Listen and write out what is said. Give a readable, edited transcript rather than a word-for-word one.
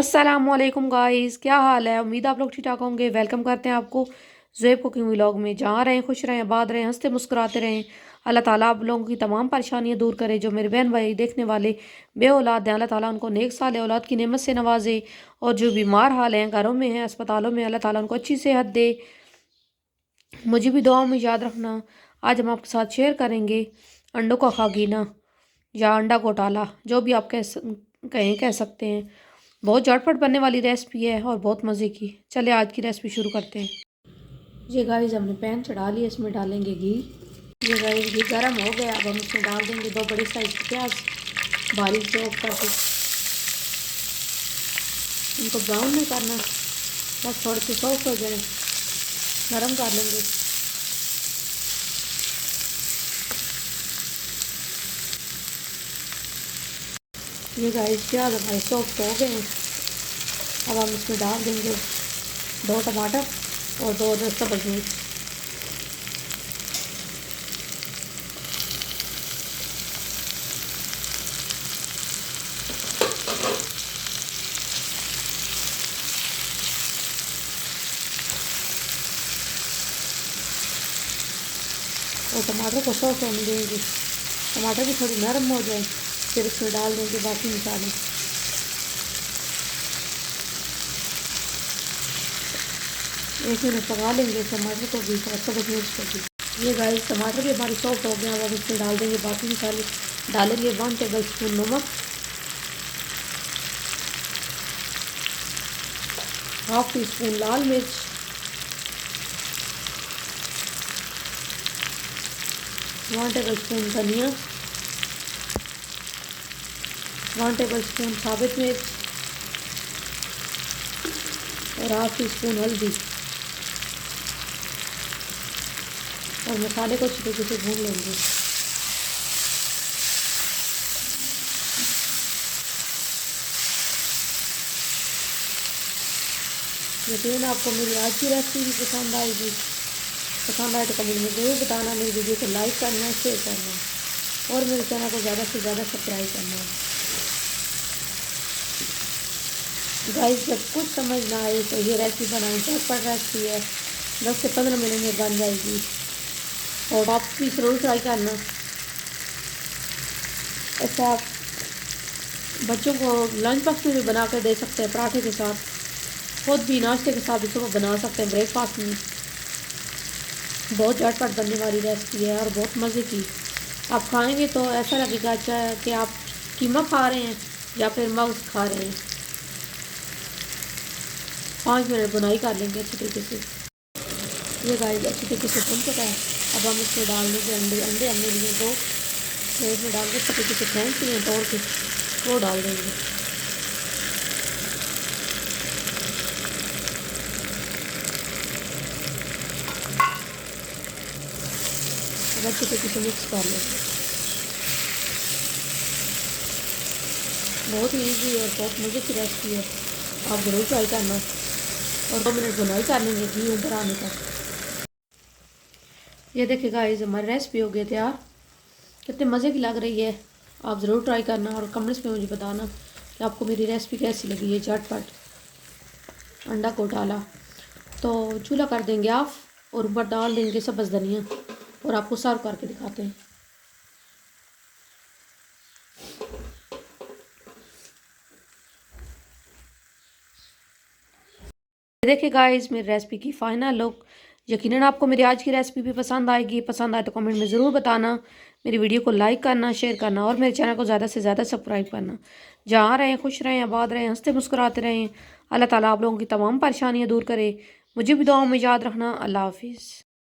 अस्सलामुअलैकुम गाइस, क्या हाल है। उम्मीद आप लोग ठीक ठाक होंगे। वेलकम करते हैं आपको ज़ेब कुकिंग व्लॉग में। जहाँ रहें खुश रहें, आबाद रहें, हंसते मुस्कुराते रहें। अल्लाह ताला आप लोगों की तमाम परेशानियां दूर करे। जो मेरे बहन भाई देखने वाले बे औलाद हैं, अल्लाह ताला उनको नेक साल औलाद की नेमत से नवाजे। और जो बीमार हाल हैं, घरों में हैं, अस्पतालों में, अल्लाह ताला उनको अच्छी सेहत दे। मुझे भी दुआओं में याद रखना। आज हम आपके साथ शेयर करेंगे अंडों का खागीना या अंडा घोटाला, जो भी आप कह सकते हैं। बहुत झटपट बनने वाली रेसिपी है और बहुत मज़े की। चले आज की रेसिपी शुरू करते हैं। ये गाइस हमने पैन चढ़ा लिया, इसमें डालेंगे घी। ये गाइस घी गर्म हो गया, अब हम इसमें डाल देंगे 2 बड़े साइज के प्याज बारीक चॉप करके। इनको ब्राउन नहीं करना, बस थोड़े से सॉफ्ट हो जाए, नरम कर लेंगे। ये गाइस प्याज हमारे सॉफ्ट हो गए हैं। अब हम इसमें डाल देंगे 2 टमाटर और 2 सब्ज़ मिर्च। और टमाटर को सॉफ्ट होने देंगे, टमाटर भी थोड़ी नरम हो जाए, फिर इसमें डाल देंगे बाकी मसाले। एक मिनट पका लेंगे टमाटर को भी और सब्ज़ मिर्च को भी। ये गाइस टमाटर भी हमारी सॉफ्ट हो गया। अब इसमें डाल देंगे बाकी मसाले। डालेंगे 1 टेबल स्पून नमक, हाफ टी स्पून लाल मिर्च, 1 टेबल स्पून धनिया, 1 टेबल स्पून साबित मिर्च और हाफ टी स्पून हल्दी। और मसाले को अच्छी तरीके से भून लेंगे। यकीन आपको मेरी आज की रेसिपी भी पसंद आएगी। पसंद आए तो कमेंट में ज़रूर बताना। मेरी वीडियो को लाइक करना, शेयर करना और मेरे चैनल को ज़्यादा से ज़्यादा सब्सक्राइब करना। गाइस जब कुछ समझ ना आए तो ये रेसिपी बनाएं, झटपट रेसिपी है, 10 से 15 मिनट में बन जाएगी। और आप भी ज़रूर ट्राई करना। ऐसा आप बच्चों को लंच बॉक्स में भी बना कर दे सकते हैं, पराठे के साथ, खुद भी नाश्ते के साथ भी सुबह बना सकते हैं, ब्रेकफास्ट में। बहुत झटपट बनने वाली रेसिपी है और बहुत मज़े की। आप खाएंगे तो ऐसा लगेगा अच्छा कि आप कीमा खा रहे हैं या फिर मग्स खा रहे हैं। 5 मिनट बुनाई कर लेंगे अच्छी तरीके से। ये गाइस अच्छी तरीके से भुन चुका है। अब हम इसमें डाल देंगे अंडे हमने लिए 2 प्लेट में डाल के अच्छी तरीके से फेंक लिए तोड़ के, वो डाल देंगे। अब अच्छी तरीके से मिक्स कर लें। बहुत ही ईजी और बहुत मज़े की रेसिपी है, आप ज़रूर ट्राई करना। और 2 मिनट बुनाई कर लेंगे घी ऊपर आने तक। ये देखिए गाइस हमारी रेसिपी हो गई तैयार। कितने मज़े की लग रही है, आप ज़रूर ट्राई करना और कमेंट्स में मुझे बताना कि आपको मेरी रेसिपी कैसी लगी। ये झटपट अंडा घोटाला। तो चूल्हा कर देंगे ऑफ और ऊपर डाल देंगे सब्ज़ धनिया और आपको सर्व करके दिखाते हैं। देखिए गाइस मेरी रेसिपी की फाइनल लुक। यकीनन आपको मेरी आज की रेसिपी भी पसंद आएगी। पसंद आए तो कमेंट में ज़रूर बताना। मेरी वीडियो को लाइक करना, शेयर करना और मेरे चैनल को ज़्यादा से ज़्यादा सब्सक्राइब करना। जहाँ रहें खुश रहें, आबाद रहें, हंसते मुस्कुराते रहें। अल्लाह ताला आप लोगों की तमाम परेशानियाँ दूर करे। मुझे भी दुआओं में याद रखना। अल्लाह हाफिज़।